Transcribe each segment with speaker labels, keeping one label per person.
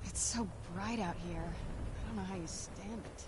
Speaker 1: It's so bright out here. I don't know how you stand it.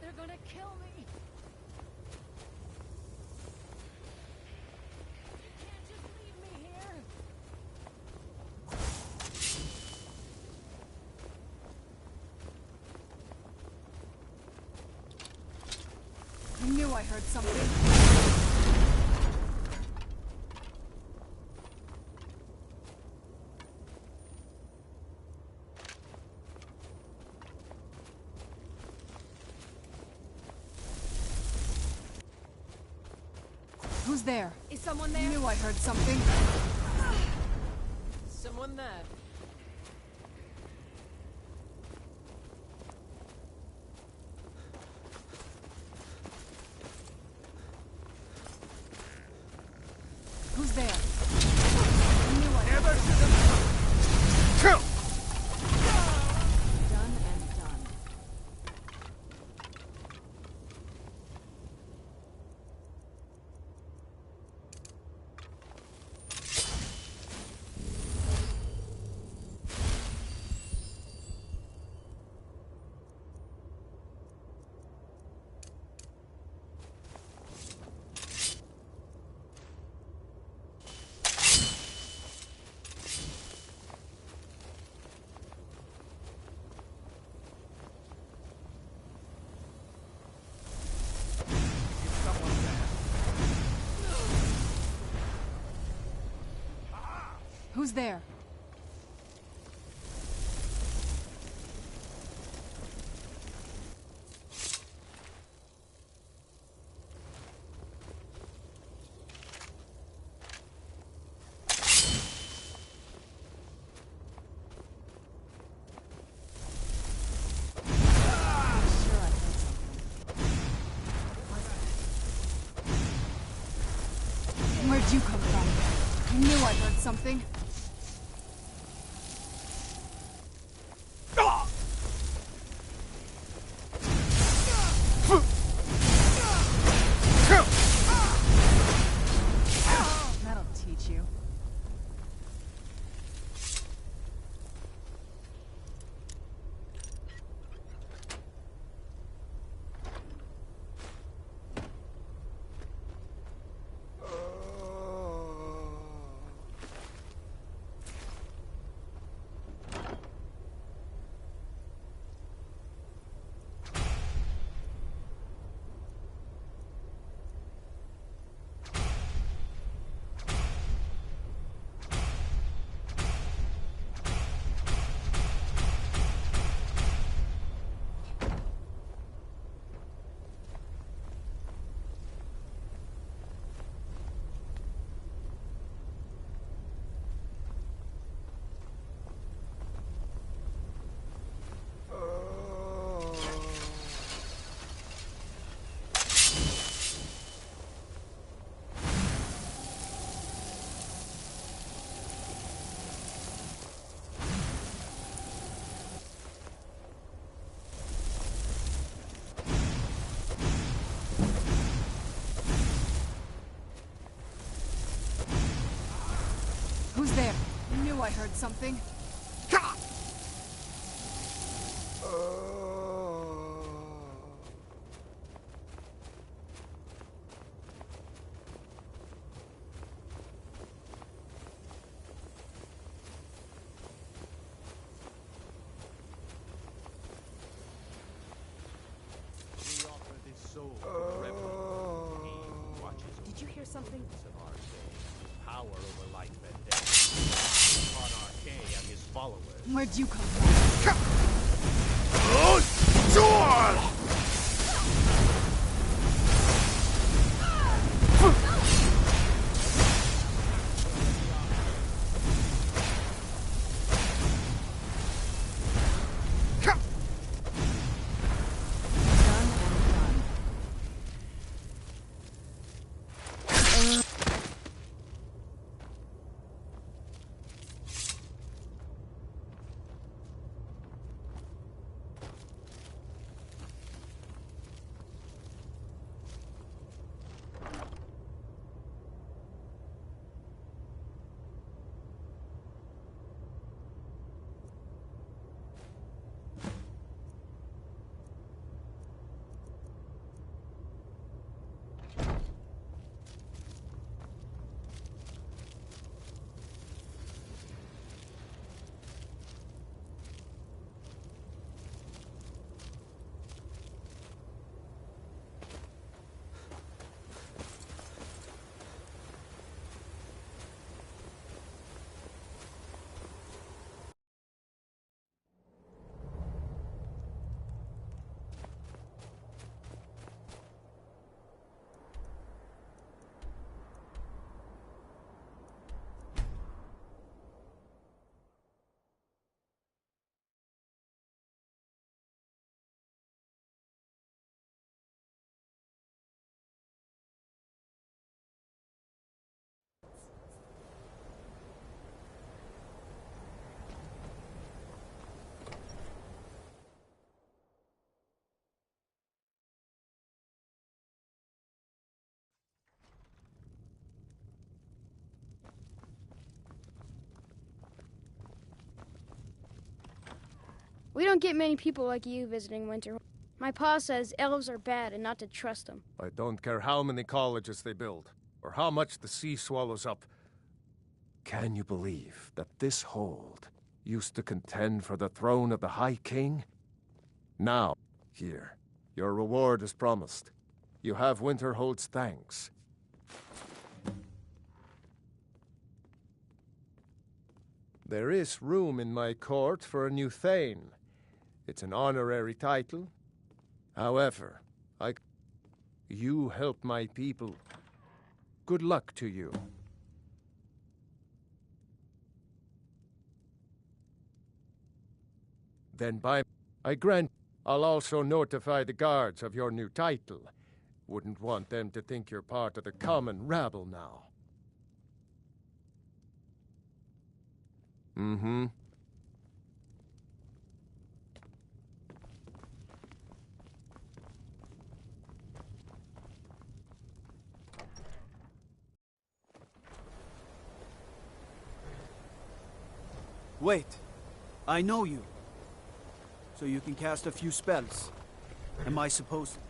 Speaker 2: They're gonna kill me. You can't just leave me here.
Speaker 1: I knew I heard something. Who's there?
Speaker 2: Is someone there?
Speaker 1: I knew I heard something.
Speaker 2: Someone there.
Speaker 1: Who's there? I knew I heard something.
Speaker 3: Kill!
Speaker 1: Done and done. Who's there? Where'd you come from? I knew I heard something. That'll teach you. Who's there? I knew I heard something.
Speaker 2: Did you hear something?
Speaker 3: Of our day, power over life and death upon Arcane and his followers.
Speaker 1: Where'd you come from?
Speaker 4: We don't get many people like you visiting Winter. My pa says elves are bad and not to trust them.
Speaker 5: I don't care how many colleges they build, or how much the sea swallows up. Can you believe that this hold used to contend for the throne of the High King? Now, here, your reward is promised. You have Winterhold's thanks. There is room in my court for a new Thane. It's an honorary title. However, you help my people. Good luck to you. Then I grant I'll also notify the guards of your new title. Wouldn't want them to think you're part of the common rabble now. Mm-hmm.
Speaker 6: Wait, I know you. So you can cast a few spells. Am I supposed to?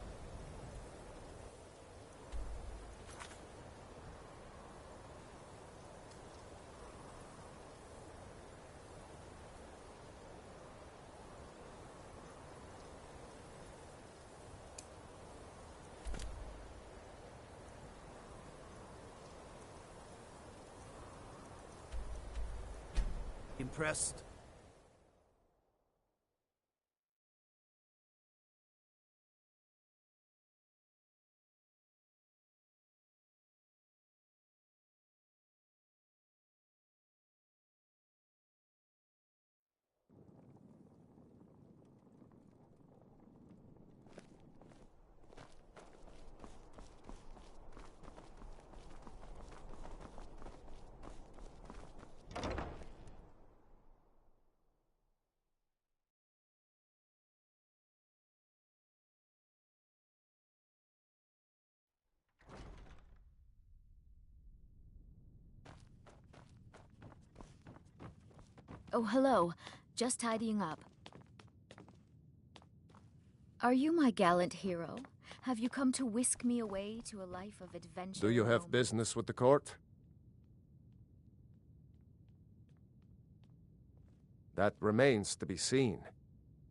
Speaker 6: Impressed?
Speaker 7: Oh, hello. Just tidying up. Are you my gallant hero? Have you come to whisk me away to a life of adventure?
Speaker 5: Do you have business with the court? That remains to be seen.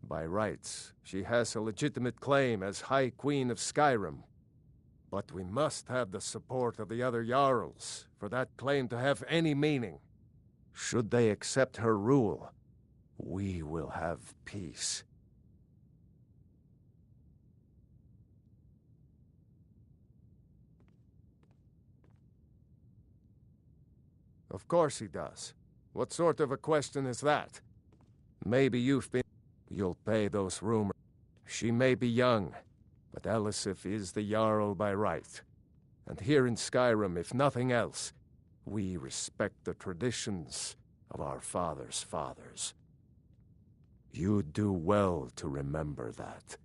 Speaker 5: By rights, she has a legitimate claim as High Queen of Skyrim. But we must have the support of the other Jarls for that claim to have any meaning. Should they accept her rule, we will have peace. Of course he does. What sort of a question is that? Maybe You'll pay those rumors. She may be young, but Elisif is the Jarl by right. And here in Skyrim, if nothing else, we respect the traditions of our fathers' fathers. You do well to remember that.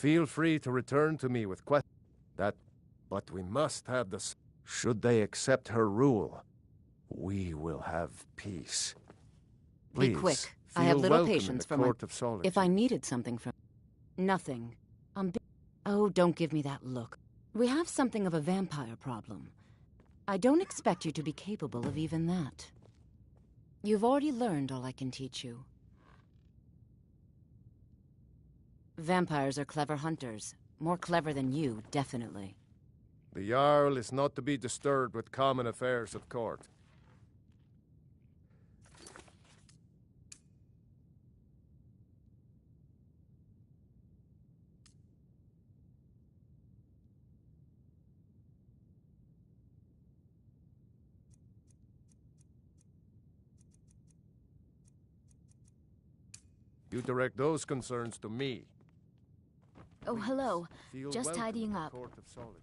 Speaker 5: Feel free to return to me with questions. But we must have the... Should they accept her rule, we will have peace. Please,
Speaker 8: be quick. I
Speaker 5: feel
Speaker 8: have little
Speaker 5: welcome
Speaker 8: patience
Speaker 5: in
Speaker 8: for
Speaker 5: the Court of Solitude.
Speaker 8: If I needed something from... Nothing. Oh, don't give me that look. We have something of a vampire problem. I don't expect you to be capable of even that. You've already learned all I can teach you. Vampires are clever hunters. More clever than you, definitely.
Speaker 5: The Jarl is not to be disturbed with common affairs of court. You direct those concerns to me.
Speaker 7: Oh, hello.
Speaker 5: Feel
Speaker 7: Just
Speaker 5: welcome
Speaker 7: tidying
Speaker 5: in the
Speaker 7: up.
Speaker 5: Court of Solitude.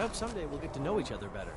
Speaker 9: hope someday we'll get to know each other better.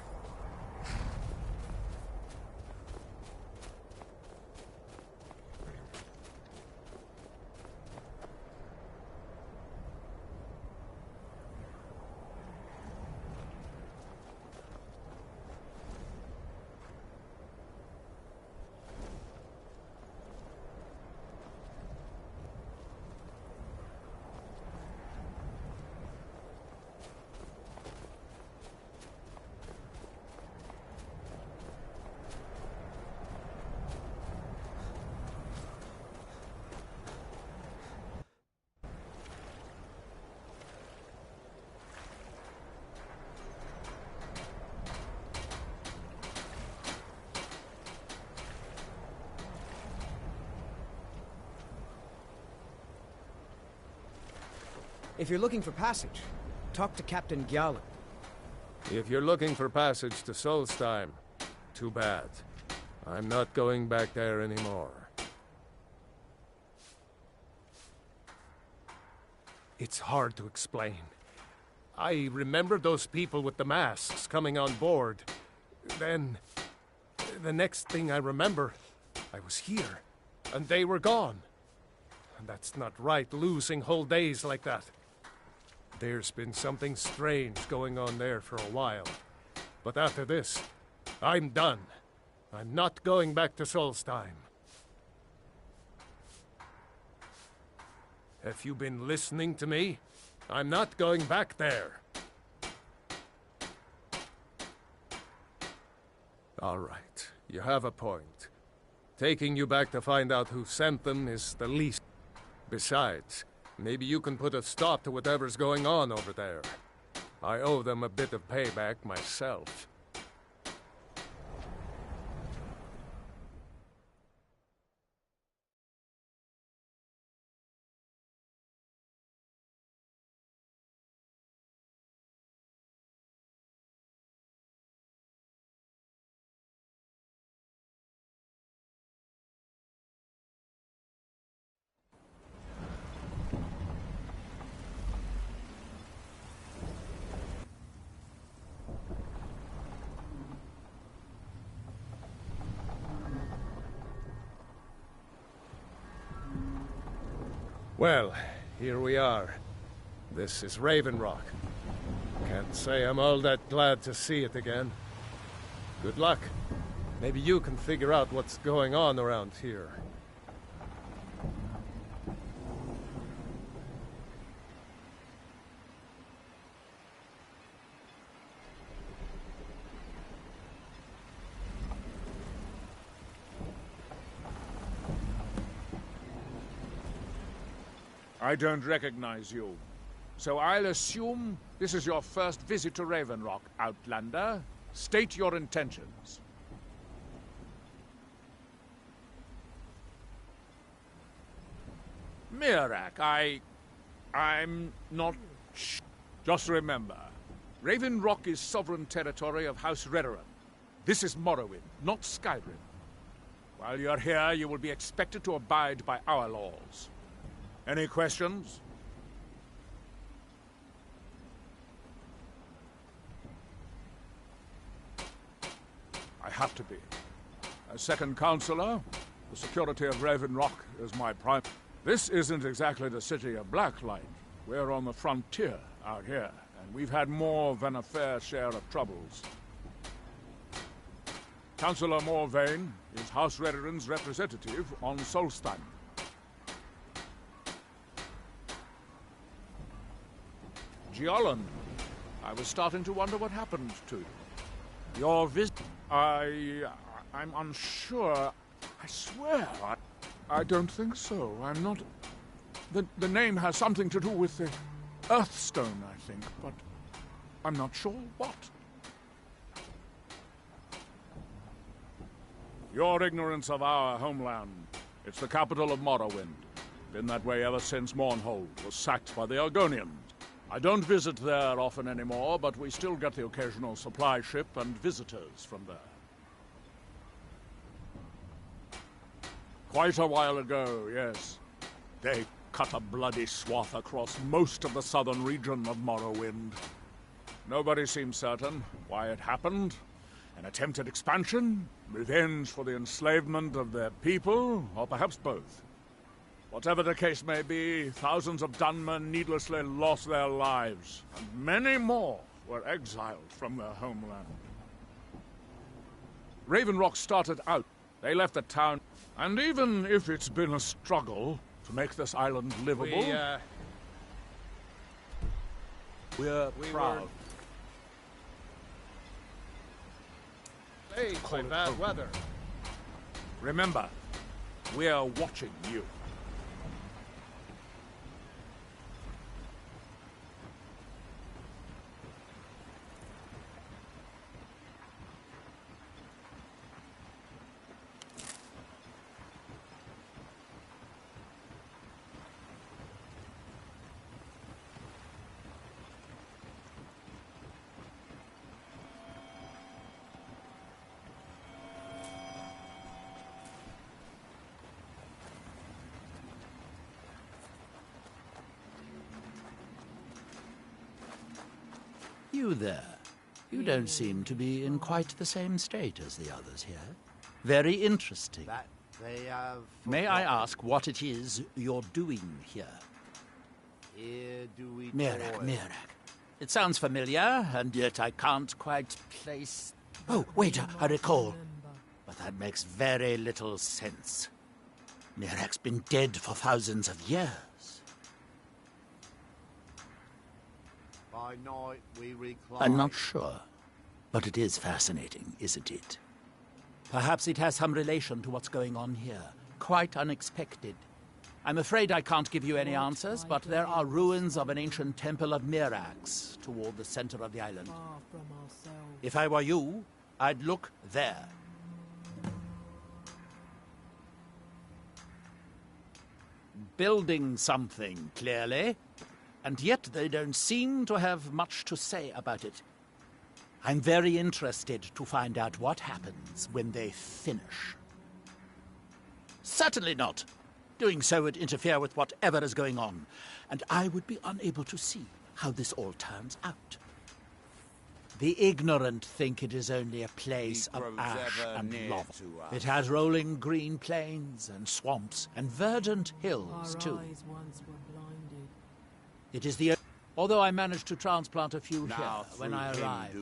Speaker 10: If you're looking for passage, talk to Captain Gjalland.
Speaker 5: If you're looking for passage to Solstheim, too bad. I'm not going back there anymore. It's hard to explain. I remember those people with the masks coming on board. Then, the next thing I remember, I was here, and they were gone. And that's not right, losing whole days like that. There's been something strange going on there for a while. But after this, I'm done. I'm not going back to Solstheim. Have you been listening to me? I'm not going back there. All right, you have a point. Taking you back to find out who sent them is the least. Besides, maybe you can put a stop to whatever's going on over there. I owe them a bit of payback myself. Well, here we are. This is Raven Rock. Can't say I'm all that glad to see it again. Good luck. Maybe you can figure out what's going on around here.
Speaker 3: I don't recognize you. So I'll assume this is your first visit to Raven Rock, Outlander. State your intentions. Mirak, I'm not Just remember, Raven Rock is sovereign territory of House Redoran. This is Morrowind, not Skyrim. While you're here, you will be expected to abide by our laws. Any questions? I have to be. As second counselor, the security of Raven Rock is my prime. This isn't exactly the city of Blacklight. We're on the frontier out here, and we've had more than a fair share of troubles. Councillor Morvain is House Redoran's representative on Solstheim. Gjalland, I was starting to wonder what happened to you. Your visit... I'm unsure. I swear, I don't think so. I'm not... The name has something to do with the Earthstone, I think, but I'm not sure what. Your ignorance of our homeland. It's the capital of Morrowind. Been that way ever since Mournhold was sacked by the Argonians. I don't visit there often anymore, but we still get the occasional supply ship and visitors from there. Quite a while ago, yes. They cut a bloody swath across most of the southern region of Morrowind. Nobody seems certain why it happened. An attempted expansion, revenge for the enslavement of their people, or perhaps both. Whatever the case may be, thousands of Dunmen needlessly lost their lives, and many more were exiled from their homeland. Raven Rock started out. They left the town, and even if it's been a struggle to make this island livable, we're proud.
Speaker 5: Saved by bad weather.
Speaker 3: Remember, we're watching you.
Speaker 11: You there. You don't seem to be in quite the same state as the others here. Very interesting. May I ask what it is you're doing here? Mirak. It sounds familiar, and yet I can't quite place... Oh, wait, I recall. But that makes very little sense. Mirak's been dead for thousands of years.
Speaker 12: By night we recline.
Speaker 11: I'm not sure, but it is fascinating, isn't it? Perhaps it has some relation to what's going on here. Quite unexpected. I'm afraid I can't give you any answers, but there are ruins of an ancient temple of Mirax toward the center of the island. If I were you, I'd look there. Building something, clearly. And yet they don't seem to have much to say about it. I'm very interested to find out what happens when they finish. Certainly not. Doing so would interfere with whatever is going on, and I would be unable to see how this all turns out. The ignorant think it is only a place of ash and lava. It has rolling green plains and swamps and verdant hills, too. It is the... Although I managed to transplant a few here when I arrived.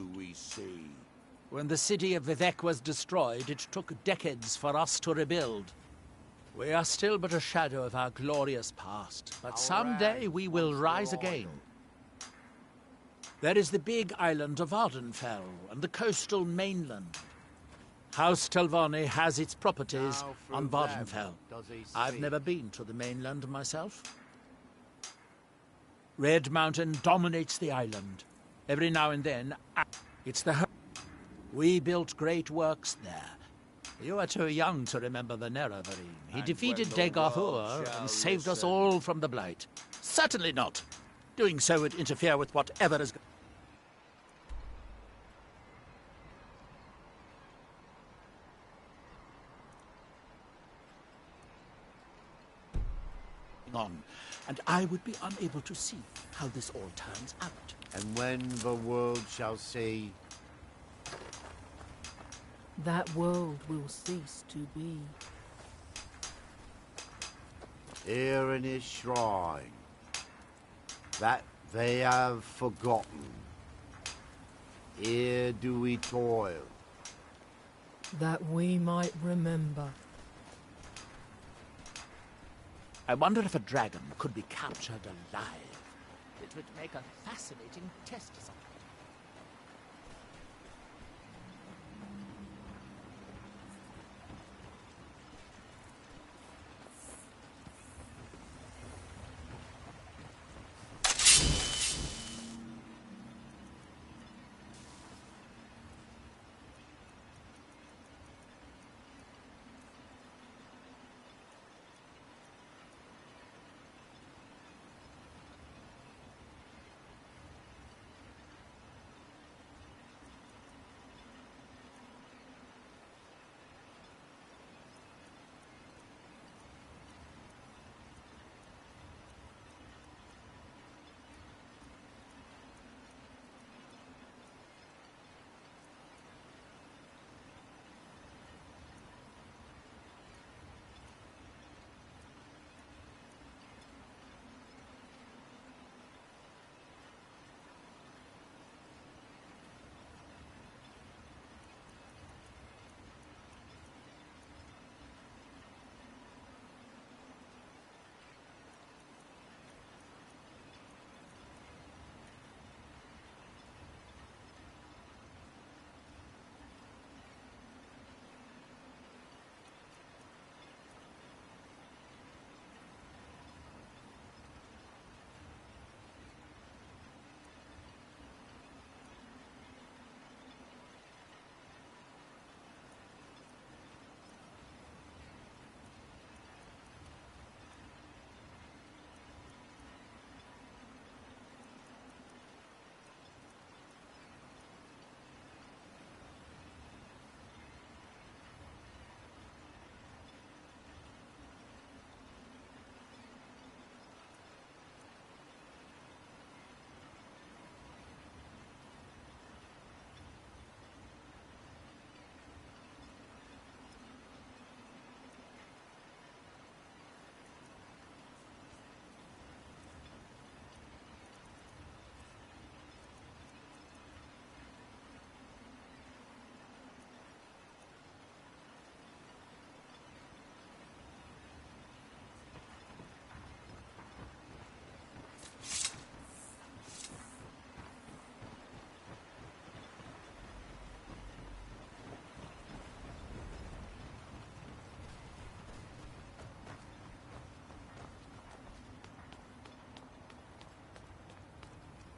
Speaker 11: When the city of Vivek was destroyed, it took decades for us to rebuild. We are still but a shadow of our glorious past, but someday we will rise again. There is the big island of Ardenfell and the coastal mainland. House Telvanni has its properties on Vardenfell. I've never been to the mainland myself. Red Mountain dominates the island. Every now and then, it's the home. We built great works there. You are too young to remember the Nerevarine. He defeated Degathur and saved us all from the Blight. Certainly not. Doing so would interfere with whatever is... on, and I would be unable to see how this all turns out.
Speaker 12: And when the world shall see...
Speaker 2: That world will cease to be.
Speaker 12: Here in his shrine, that they have forgotten. Here do we toil.
Speaker 2: That we might remember.
Speaker 11: I wonder if a dragon could be captured alive. It would make a fascinating test subject.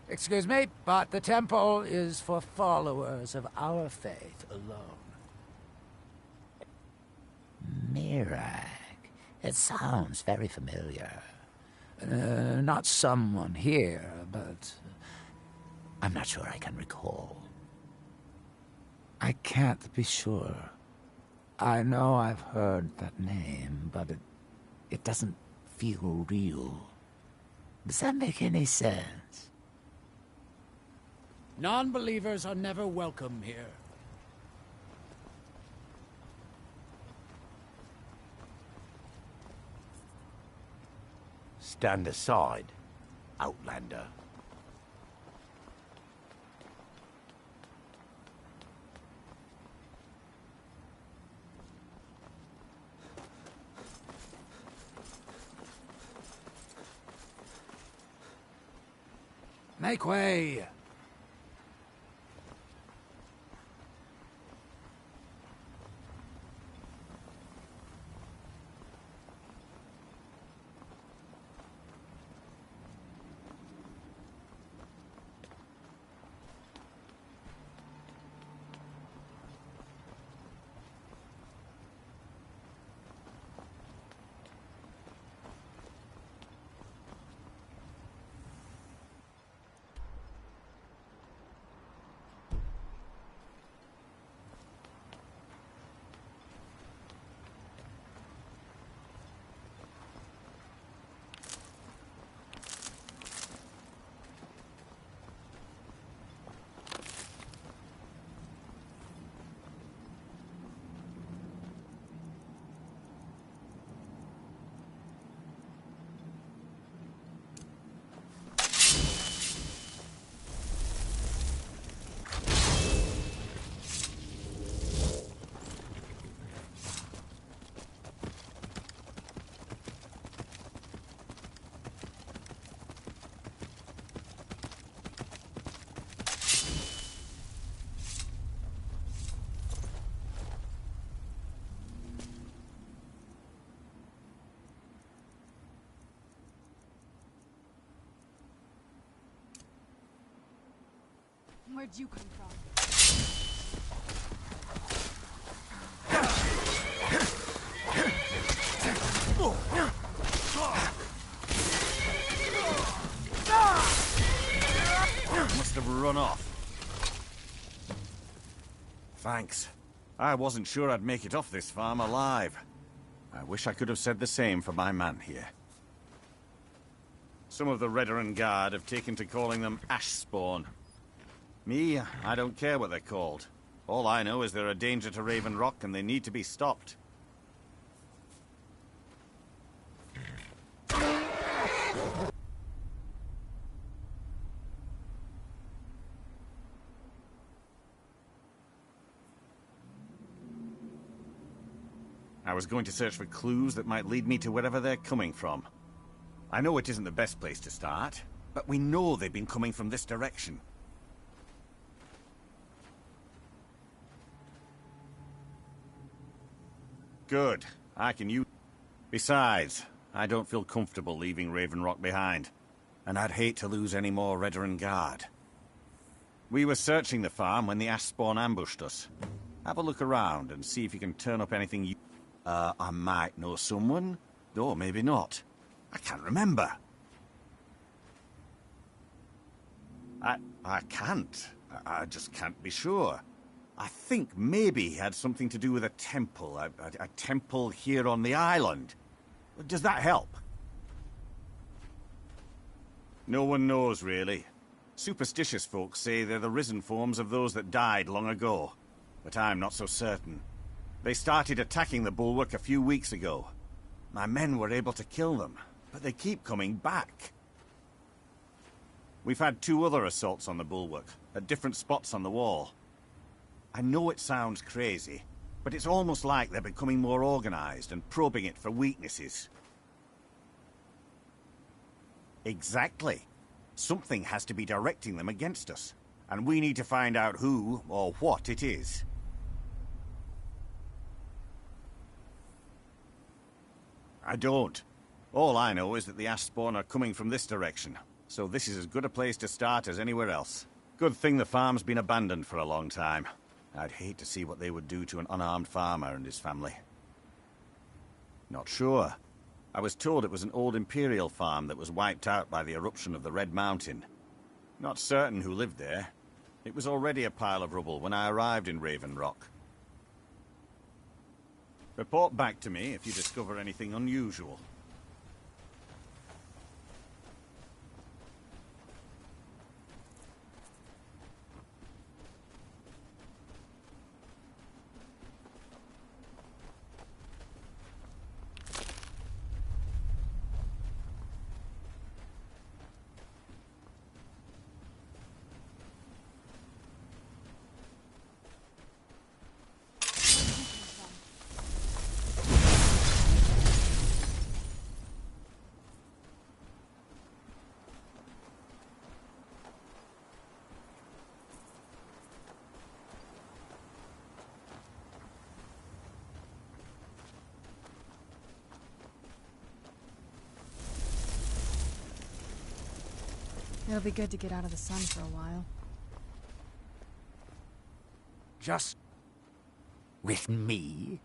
Speaker 11: Excuse me, but the temple is for followers of our faith alone. Mirag. It sounds very familiar. Not someone here, but I'm not sure I can recall. I can't be sure. I know I've heard that name, but it doesn't feel real. Does that make any sense?
Speaker 13: Non-believers are never welcome here.
Speaker 12: Stand aside, Outlander.
Speaker 11: Make way!
Speaker 1: Where'd you come from?
Speaker 14: Must have run off. Thanks. I wasn't sure I'd make it off this farm alive. I wish I could have said the same for my man here. Some of the Redderin Guard have taken to calling them ash spawn. Me, I don't care what they're called. All I know is they're a danger to Raven Rock and they need to be stopped. I was going to search for clues that might lead me to wherever they're coming from. I know it isn't the best place to start, but we know they've been coming from this direction. Good. I can use... Besides, I don't feel comfortable leaving Raven Rock behind, and I'd hate to lose any more Redderin Guard. We were searching the farm when the ash spawn ambushed us. Have a look around and see if you can turn up anything you... I might know someone, though maybe not. I can't remember. I can't. I just can't be sure. I think maybe he had something to do with a temple. A temple here on the island. Does that help? No one knows, really. Superstitious folks say they're the risen forms of those that died long ago. But I'm not so certain. They started attacking the bulwark a few weeks ago. My men were able to kill them, but they keep coming back. We've had 2 other assaults on the bulwark, at different spots on the wall. I know it sounds crazy, but it's almost like they're becoming more organized and probing it for weaknesses. Exactly. Something has to be directing them against us, and we need to find out who or what it is. I don't. All I know is that the ash spawn are coming from this direction, So this is as good a place to start as anywhere else. Good thing the farm's been abandoned for a long time. I'd hate to see what they would do to an unarmed farmer and his family. Not sure. I was told it was an old Imperial farm that was wiped out by the eruption of the Red Mountain. Not certain who lived there. It was already a pile of rubble when I arrived in Raven Rock. Report back to me if you discover anything unusual.
Speaker 1: It'll be good to get out of the sun for a while.
Speaker 12: Just... with me?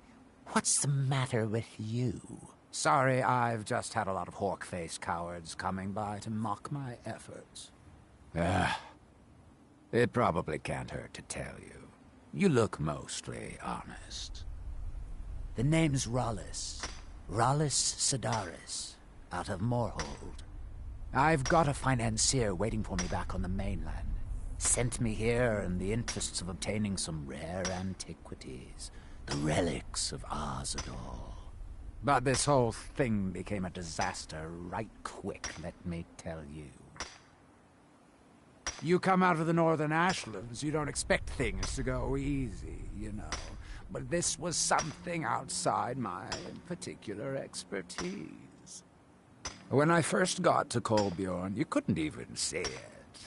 Speaker 12: What's the matter with you?
Speaker 15: Sorry, I've just had a lot of hawk-faced cowards coming by to mock my efforts. It probably can't hurt to tell you. You look mostly honest. The name's Rollis. Rollis Sedaris, out of Moorhold. I've got a financier waiting for me back on the mainland. Sent me here in the interests of obtaining some rare antiquities. The relics of Arzador. But this whole thing became a disaster right quick, let me tell you. You come out of the Northern Ashlands, you don't expect things to go easy, you know. But this was something outside my particular expertise. When I first got to Kolbjorn, you couldn't even see it.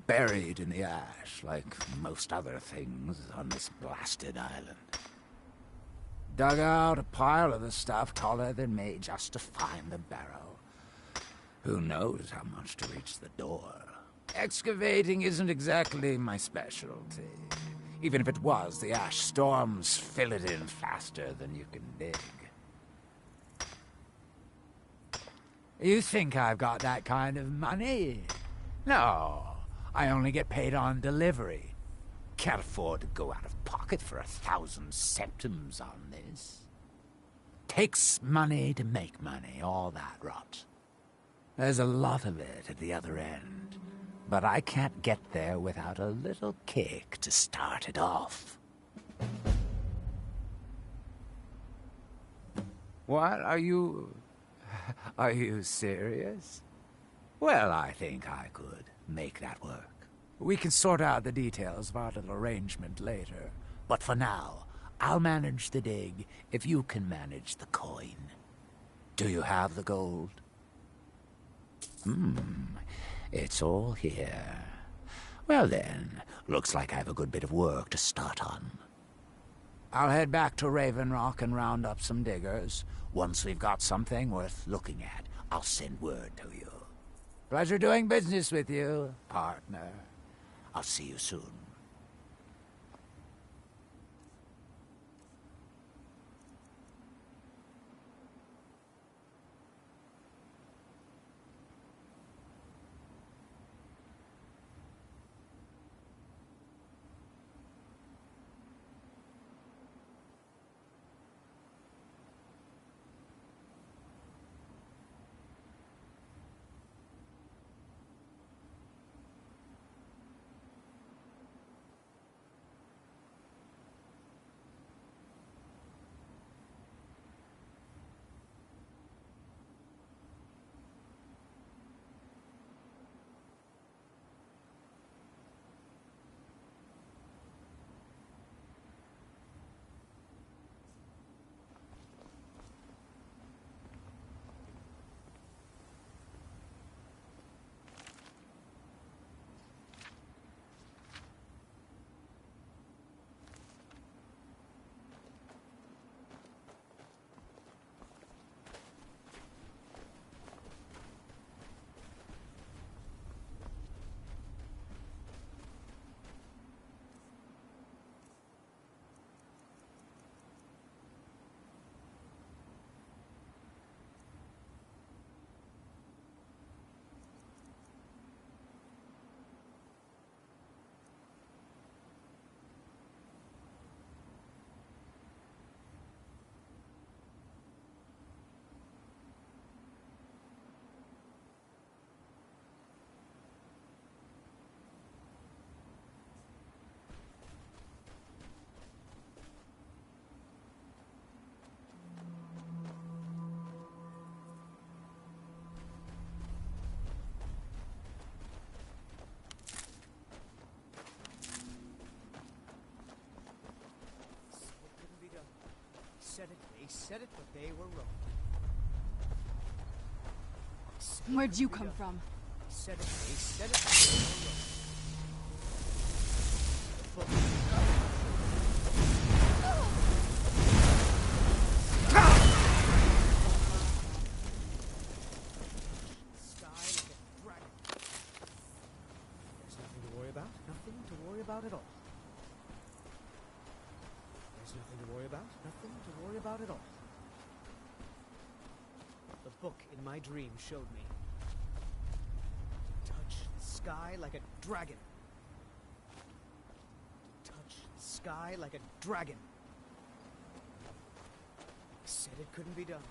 Speaker 15: Buried in the ash, like most other things on this blasted island. Dug out a pile of the stuff taller than me just to find the barrow. Who knows how much to reach the door? Excavating isn't exactly my specialty. Even if it was, the ash storms fill it in faster than you can dig. You think I've got that kind of money? No, I only get paid on delivery. Can't afford to go out of pocket for 1,000 septims on this. Takes money to make money, all that rot. There's a lot of it at the other end, but I can't get there without a little kick to start it off. What, are you serious? Well, I think I could make that work. We can sort out the details of our little arrangement later. But for now, I'll manage the dig if you can manage the coin. Do you have the gold? It's all here. Well then, looks like I have a good bit of work to start on. I'll head back to Raven Rock and round up some diggers. Once we've got something worth looking at, I'll send word to you. Pleasure doing business with you, partner. I'll see you soon.
Speaker 10: said it, but they were wrong.
Speaker 1: Where'd you come from?
Speaker 10: They said it, but they were wrong. The book. About it all. There's nothing to worry about, nothing to worry about at all. The book in my dream showed me. Touch the sky like a dragon. Touch the sky like a dragon. They said it couldn't be done.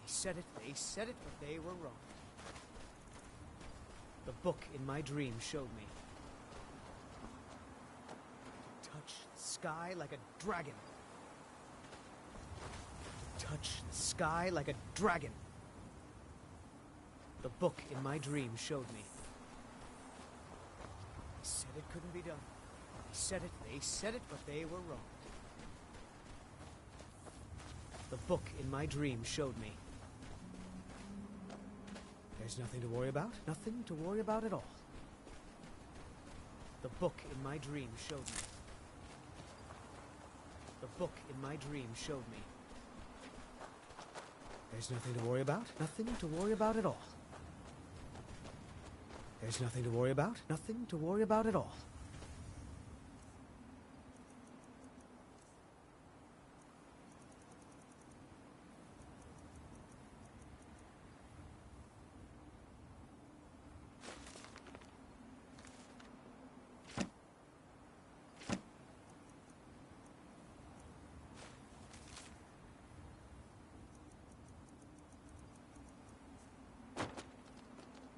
Speaker 10: They said it, but they were wrong. The book in my dream showed me. Touch the sky like a dragon. Touch the sky like a dragon. The book in my dream showed me. They said it couldn't be done. They said it, but they were wrong. The book in my dream showed me. There's nothing to worry about, nothing to worry about at all. The book in my dream showed me. The book in my dream showed me. There's nothing to worry about, nothing to worry about at all. There's nothing to worry about, nothing to worry about at all.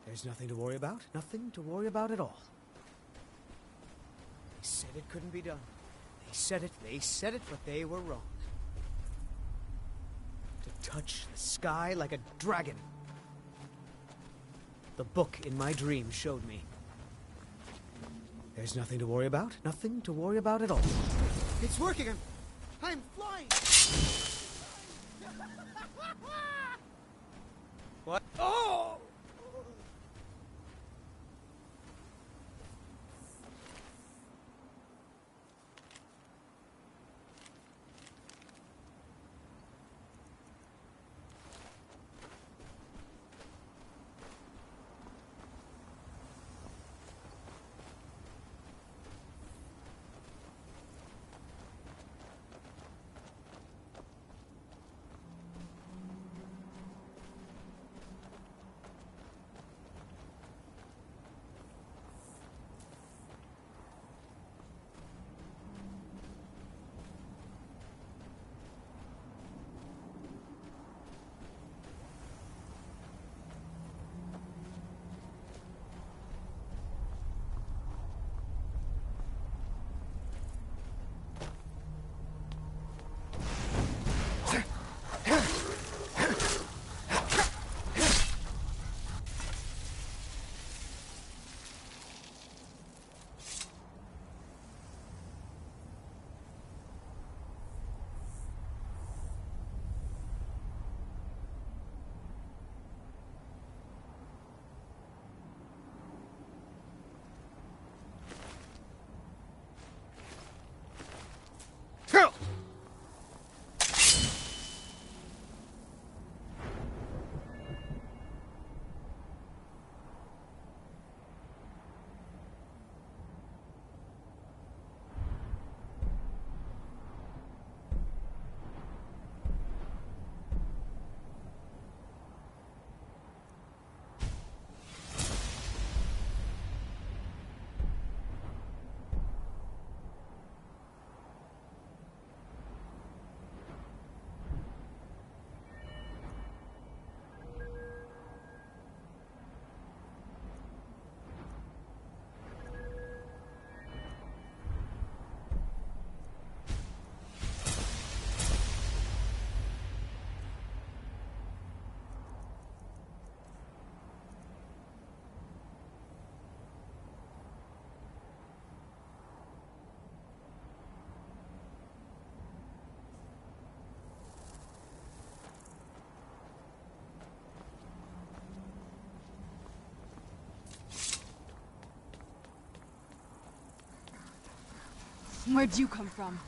Speaker 10: There's nothing to worry about, nothing to worry about at all. They said it couldn't be done. They said it, but they were wrong. To touch the sky like a dragon. The book in my dream showed me. There's nothing to worry about, nothing to worry about at all.
Speaker 6: It's working! I'm flying!
Speaker 10: What? Oh!
Speaker 1: Where'd you come from?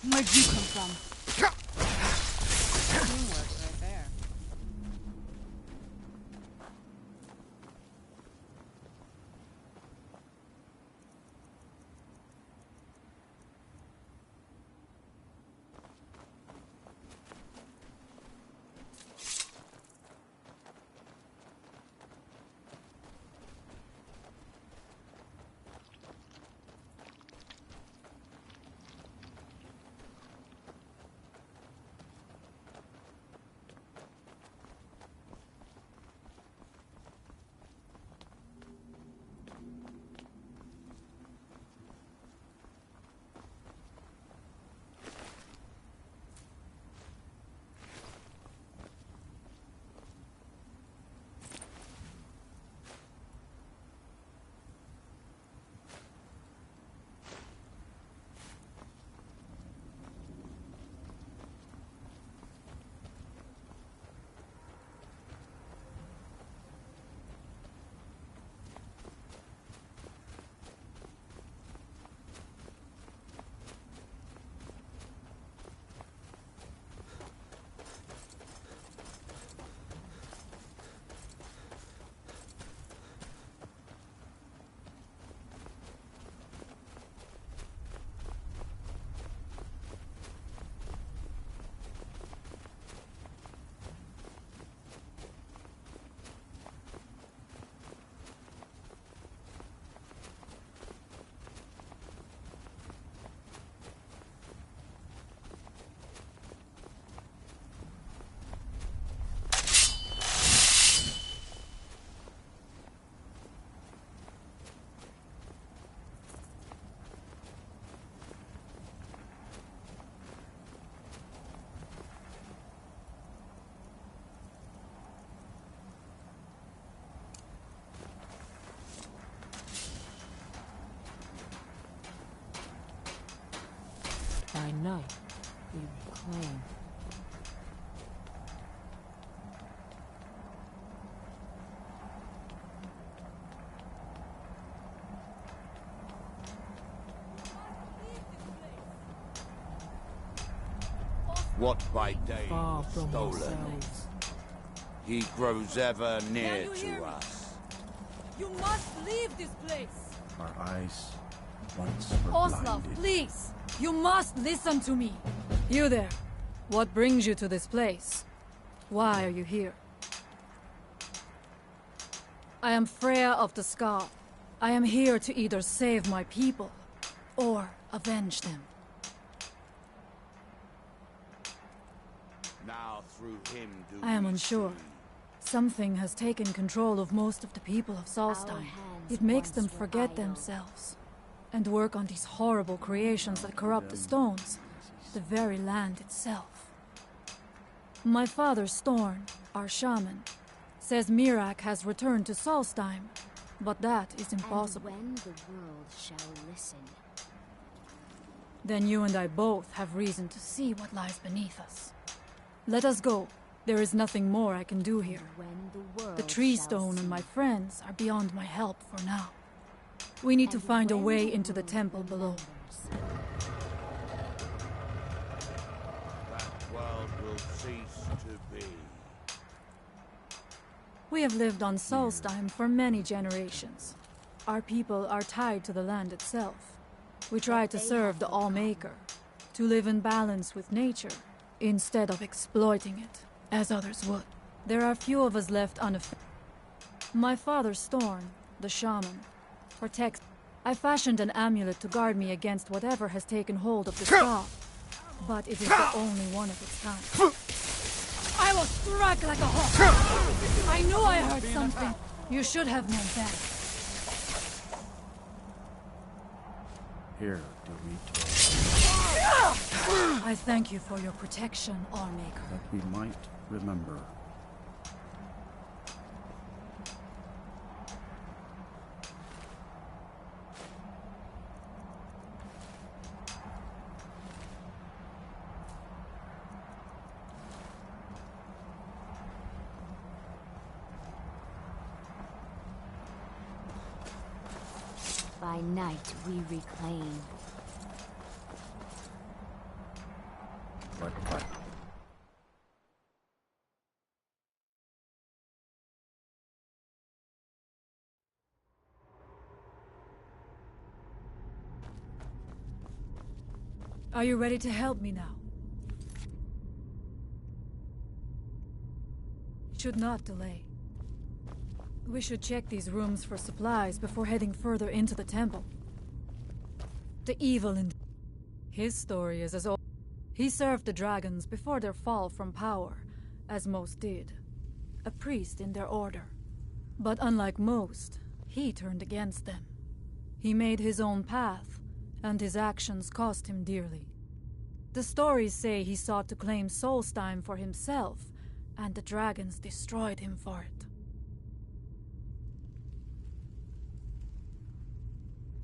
Speaker 1: Where'd you come from? Teamwork right there.
Speaker 2: By night, we reclaim.
Speaker 16: What by day
Speaker 2: Far
Speaker 16: was
Speaker 2: from
Speaker 16: stolen,
Speaker 2: ourselves.
Speaker 16: he grows ever near
Speaker 17: Can you hear
Speaker 16: to
Speaker 17: me?
Speaker 16: us.
Speaker 17: You must leave this place!
Speaker 18: Our eyes once were
Speaker 17: Oslav,
Speaker 18: blinded.
Speaker 17: please! You must listen to me!
Speaker 19: You there. What brings you to this place? Why are you here? I am Freya of the Scar. I am here to either save my people, or avenge them.
Speaker 16: Now through him do
Speaker 19: I am
Speaker 16: we
Speaker 19: unsure. Something has taken control of most of the people of Solstheim. It makes them forget themselves, and work on these horrible creations that corrupt the stones, the very land itself. My father Storn, our shaman, says Mirak has returned to Solstheim, but that is impossible.
Speaker 7: And when the world shall listen.
Speaker 19: Then you and I both have reason to see what lies beneath us. Let us go. There is nothing more I can do here. The tree stone and my friends are beyond my help for now. We need to find a way into the temple below.
Speaker 16: That world will cease to be.
Speaker 19: We have lived on Solstheim for many generations. Our people are tied to the land itself. We try to serve the All-Maker, to live in balance with nature, instead of exploiting it, as others would. There are few of us left unaffected. My father Storn, the shaman, protects. I fashioned an amulet to guard me against whatever has taken hold of the scar, but it is the only one of its kind.
Speaker 17: I will strike like a hawk. I knew I heard something. You should have known better.
Speaker 18: Here do we talk.
Speaker 17: I thank you for your protection, Allmaker.
Speaker 18: That we might remember.
Speaker 7: By night we reclaim.
Speaker 18: What?
Speaker 19: Are you ready to help me now? Should not delay. We should check these rooms for supplies before heading further into the temple. The evil in... His story is as old. He served the dragons before their fall from power, as most did. A priest in their order. But unlike most, he turned against them. He made his own path, and his actions cost him dearly. The stories say he sought to claim Solstheim for himself, and the dragons destroyed him for it.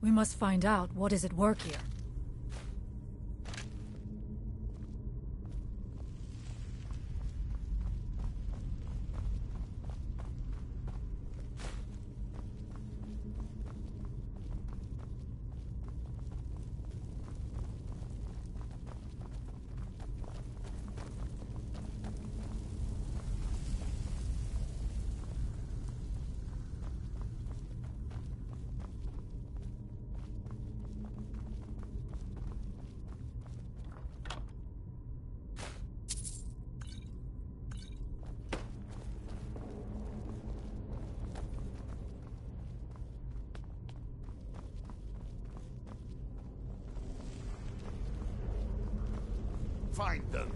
Speaker 19: We must find out what is at work here.
Speaker 16: Find them.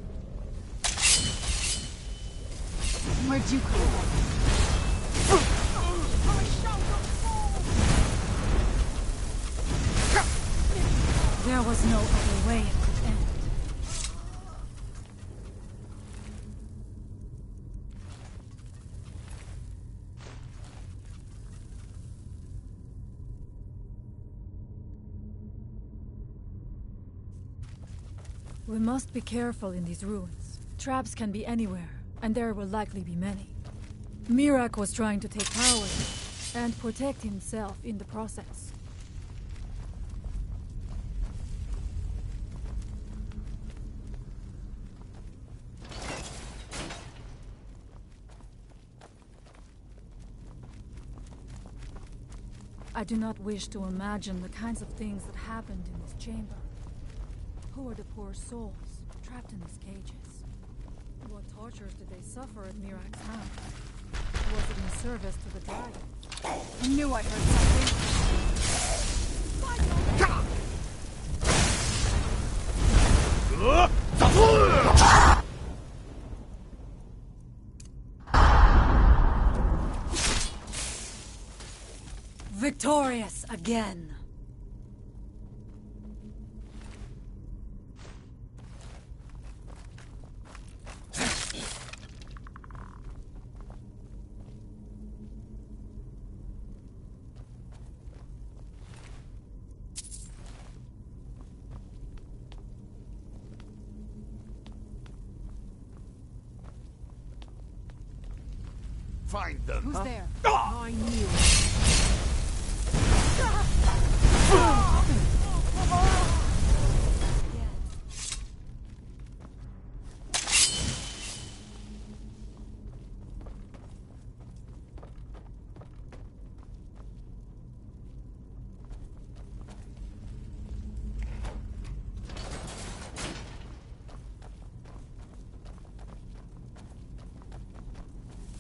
Speaker 17: Where'd you come from? There was no other way it could end. We must be careful in these ruins. Traps can be anywhere, and there will likely be many. Mirak was trying to take power and protect himself in the process. I do not wish to imagine the kinds of things that happened in this chamber. Who are the poor souls trapped in these cages? What tortures did they suffer at Mirak's hand? Was it in service to the dragon? I knew I heard something. Victorious again.
Speaker 16: Find them.
Speaker 17: Who's there?
Speaker 19: I knew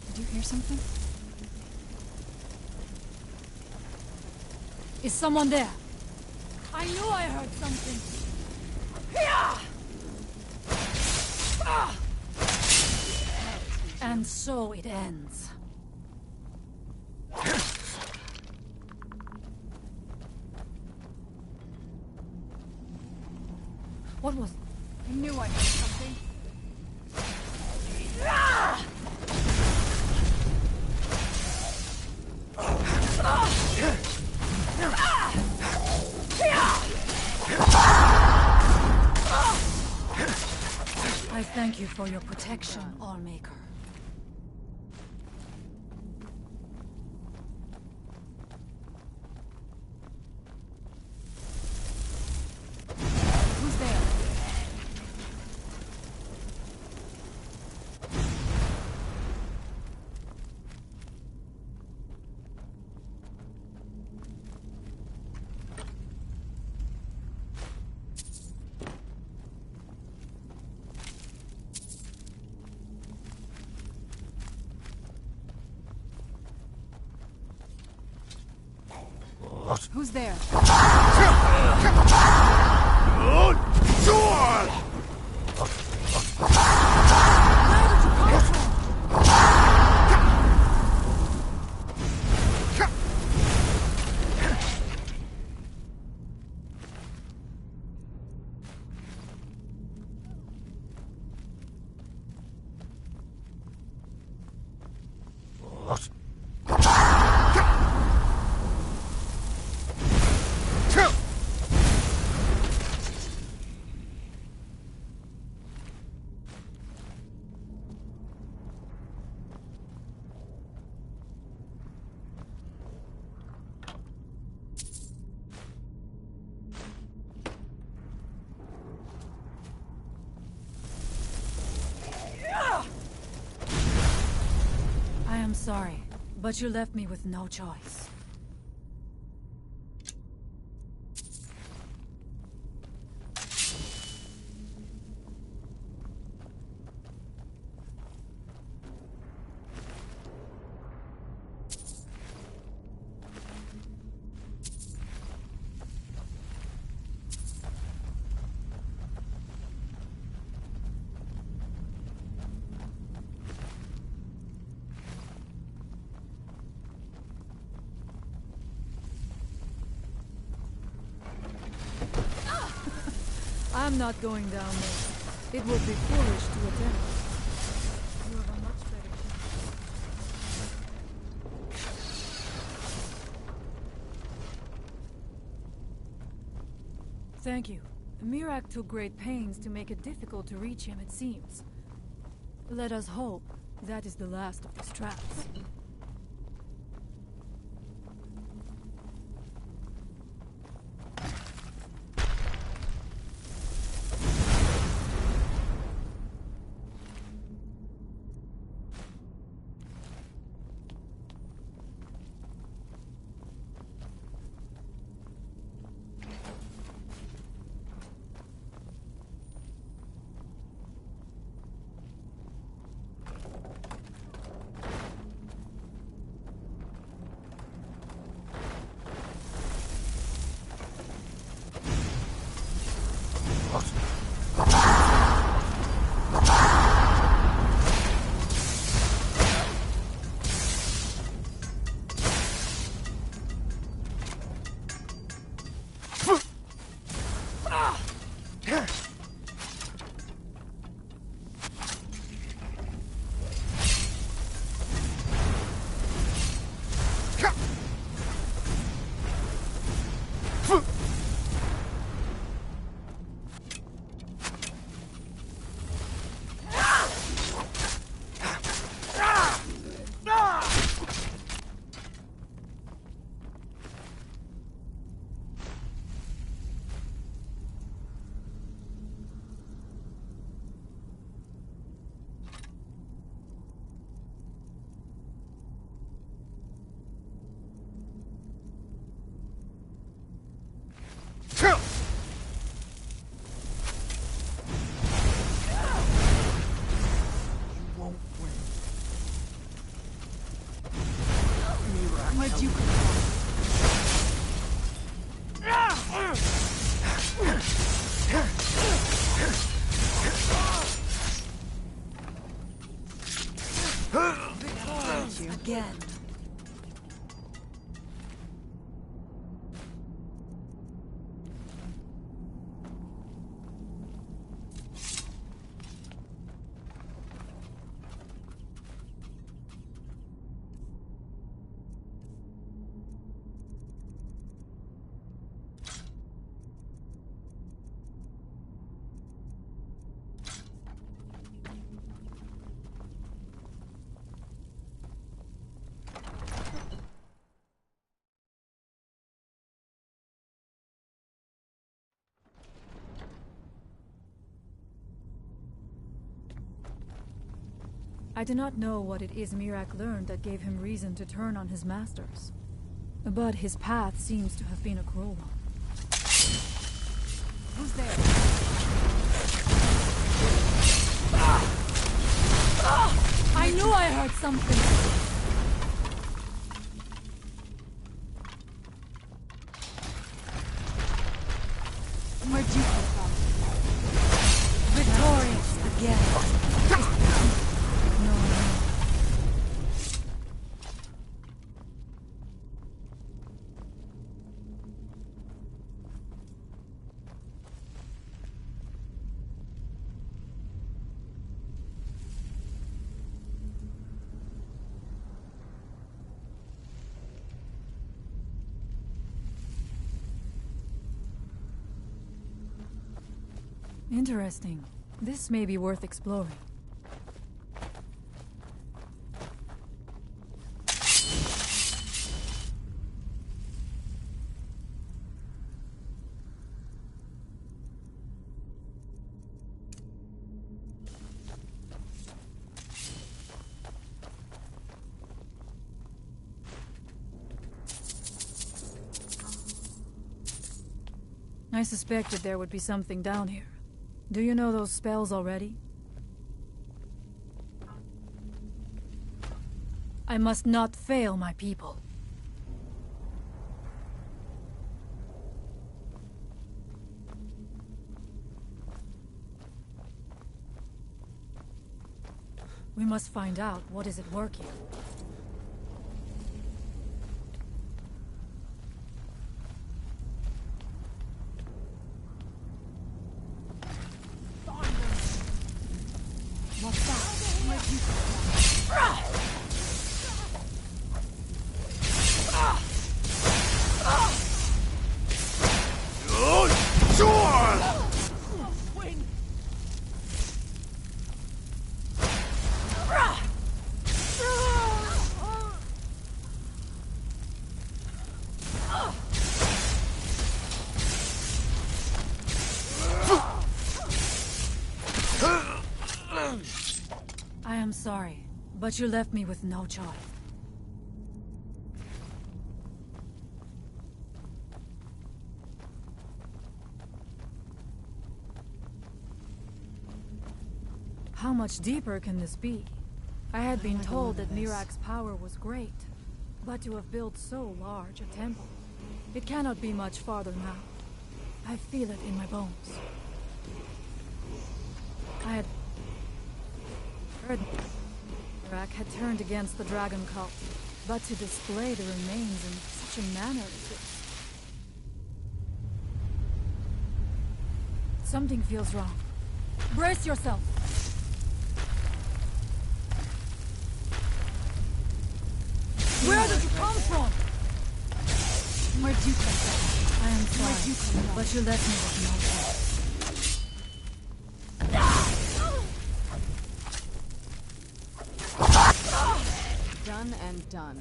Speaker 19: Did you hear something? Is someone there? I knew I heard something. And so it ends. What was...
Speaker 1: I knew I heard something.
Speaker 19: I thank you for your protection, Allmaker.
Speaker 1: Who's there? Who's there?
Speaker 19: I am sorry, but you left me with no choice. I'm not going down there. It would be foolish to attempt. You have a much better chance. Thank you. Mirak took great pains to make it difficult to reach him, it seems. Let us hope that is the last of his traps. But you
Speaker 17: Again. I do not know what it is Mirac learned that gave him reason to turn on his masters. But his path seems to have been a cruel one.
Speaker 1: Who's there?
Speaker 17: I knew I heard something!
Speaker 1: Where'd you come from? Victorious again.
Speaker 17: Interesting. This may be worth exploring. I suspected there would be something down here. Do you know those spells already? I must not fail my people. We must find out what is at work here. I am sorry, but you left me with no choice. How much deeper can this be? I had been told that Mirac's power was great, but to have built so large a temple, it cannot be much farther now. I feel it in my bones. I had heard Mirac had turned against the dragon cult, but to display the remains in such a manner as this. Something feels wrong. Brace yourself! Where did you come from? Where'd you come from? I am sorry, but you left me with no choice.
Speaker 1: Done and done.